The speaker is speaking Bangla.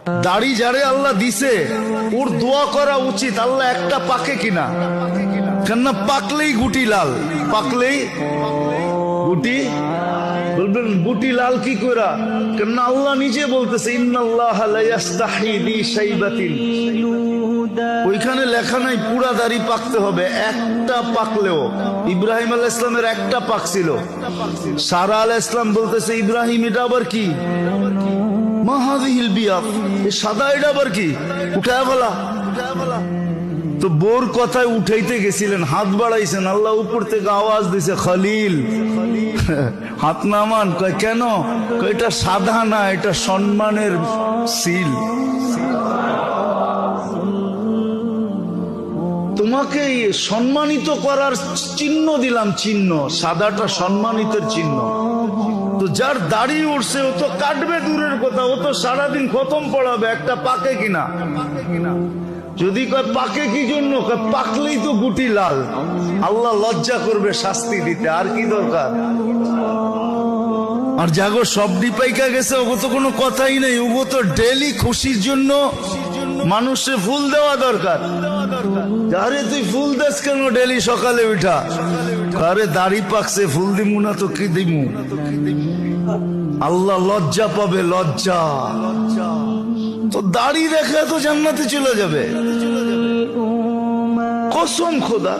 দাড়ি যারে আল্লাহ দিছে ওর দোয়া করা উচিত, আল্লাহ একটা পাকে কিনা, কেননা পাকলেই গুটি লাল, পাকলেই গুটি, বলবেন গুটি লাল কি করা, কেননা আল্লাহ নিজে বলতেছে ইন্নাল্লাহ লা ইস্তাহি বি শাইবাতিন, ওইখানে লেখা নাই পুরা দাড়ি পাকতে হবে, একটা পাকলেও। ইব্রাহিম আলাইহিস সালামের একটা পাকছিল, সারা আলাইহিস সালাম বলতেছে ইব্রাহিম এটা আবার কি, মা হাযিহিল বিয়াদ, এই সাদা এটা আবার কি, উঠায় ফেলা। তো বোর কথায় উঠাইতে গেছিলেন, হাত বাড়াইছেন, আল্লাহ উপর থেকে আওয়াজ দিছে খলিল হাত নামান। কয় কেন? এটা সাদা না, এটা সম্মানের সিল, তোমাকে সম্মানিত করার চিহ্ন দিলাম, চিহ্ন সাদাটা সম্মানিতের চিহ্ন। তো যার দাড়ি উঠছে ও তো কাটবে দূরের কথা, ও তো সারাদিন খতম পড়াবে, একটা পাকে কিনা। যদি কয় পাকে কি জন্য, পাকলেই তো গুটি লাল, আল্লাহ লজ্জা করবে শাস্তি দিতে, আর কি দরকার। আর জাগো সব ডিপাইকা গেছে, ওগো তো কোনো কথাই নেই, ওগো তো ডেলি খুশির জন্য মানুষে ফুল দেওয়া দরকার। আরে তুই ফুল দেস কেন ডেলি সকালে উঠা, আরে দাড়ি পাকছে ফুল দিমু না তো কি দিমু, আল্লাহ লজ্জা পাবে, লজ্জা। তো দাড়ি রেখে তো জান্নাতে চলে যাবে, কসম খোদা।